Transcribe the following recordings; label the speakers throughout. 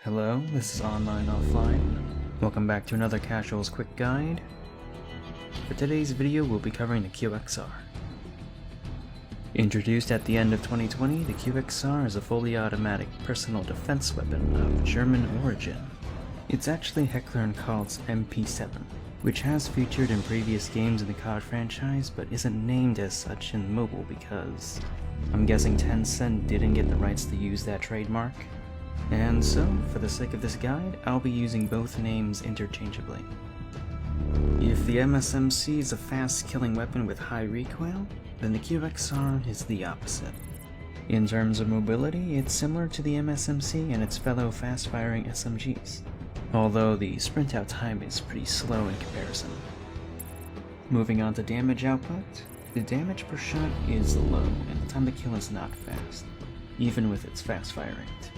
Speaker 1: Hello, this is Online Offline. Welcome back to another Casuals Quick Guide. For today's video, we'll be covering the QXR. Introduced at the end of 2020, the QXR is a fully automatic personal defense weapon of German origin. It's actually Heckler & Kohl's MP7, which has featured in previous games in the COD franchise, but isn't named as such in mobile because I'm guessing Tencent didn't get the rights to use that trademark. And so, for the sake of this guide, I'll be using both names interchangeably. If the MSMC is a fast-killing weapon with high recoil, then the QXR is the opposite. In terms of mobility, it's similar to the MSMC and its fellow fast-firing SMGs, although the sprint-out time is pretty slow in comparison. Moving on to damage output, the damage per shot is low and the time to kill is not fast, even with its fast-fire rate.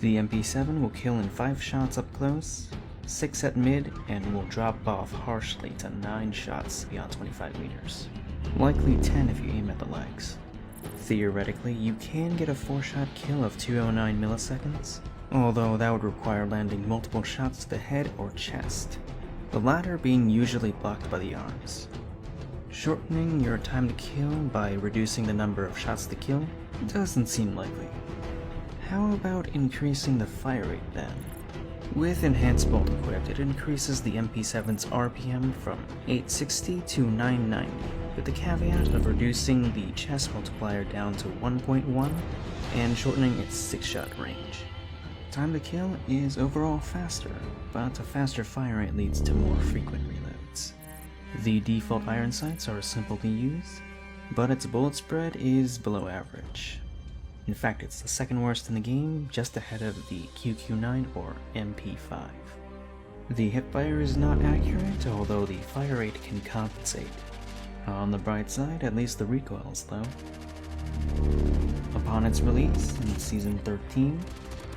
Speaker 1: The MP7 will kill in 5 shots up close, 6 at mid, and will drop off harshly to 9 shots beyond 25 meters. Likely 10 if you aim at the legs. Theoretically, you can get a 4-shot kill of 209 milliseconds, although that would require landing multiple shots to the head or chest, the latter being usually blocked by the arms. Shortening your time to kill by reducing the number of shots to kill doesn't seem likely. How about increasing the fire rate then? With Enhanced Bolt equipped, it increases the MP7's RPM from 860 to 990, with the caveat of reducing the chest multiplier down to 1.1 and shortening its 6-shot range. Time to kill is overall faster, but a faster fire rate leads to more frequent reloads. The default iron sights are simple to use, but its bullet spread is below average. In fact, it's the second worst in the game, just ahead of the QQ9 or MP5. The hipfire is not accurate, although the fire rate can compensate. On the bright side, at least the recoil is low. Upon its release, in Season 13,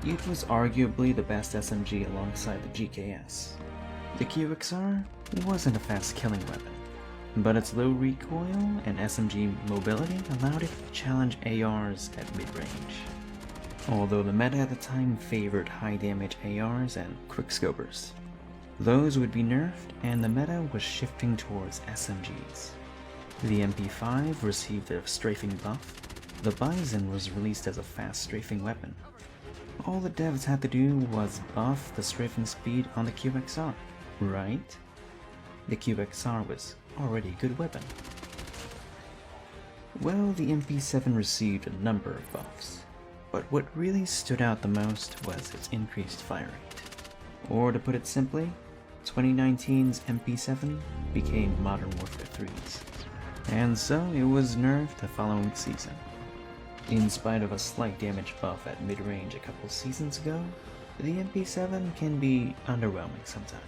Speaker 1: it was arguably the best SMG alongside the GKS. The QXR wasn't a fast-killing weapon, but its low recoil and SMG mobility allowed it to challenge ARs at mid-range. Although the meta at the time favored high-damage ARs and quickscopers. Those would be nerfed, and the meta was shifting towards SMGs. The MP5 received a strafing buff. The Bison was released as a fast strafing weapon. All the devs had to do was buff the strafing speed on the QXR, right? The QXR was already a good weapon. Well, the MP7 received a number of buffs, but what really stood out the most was its increased fire rate. Or to put it simply, 2019's MP7 became Modern Warfare 3's, and so it was nerfed the following season. In spite of a slight damage buff at mid-range a couple seasons ago, the MP7 can be underwhelming sometimes.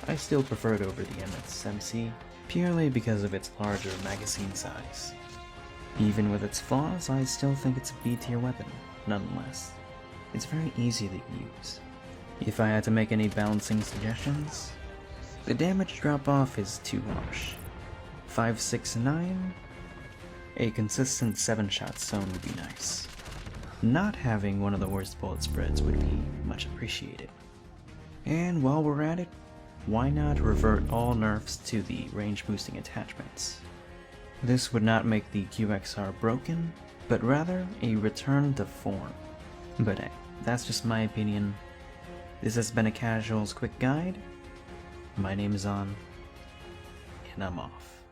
Speaker 1: I still prefer it over the MSMC, purely because of its larger magazine size. Even with its flaws, I still think it's a B-tier weapon, nonetheless. It's very easy to use. If I had to make any balancing suggestions, the damage drop-off is too harsh. 5, 6, 9? A consistent 7-shot zone would be nice. Not having one of the worst bullet spreads would be much appreciated. And while we're at it, why not revert all nerfs to the range boosting attachments? This would not make the QXR broken, but rather a return to form. But hey, that's just my opinion. This has been a Casuals Quick Guide. My name is On, and I'm off.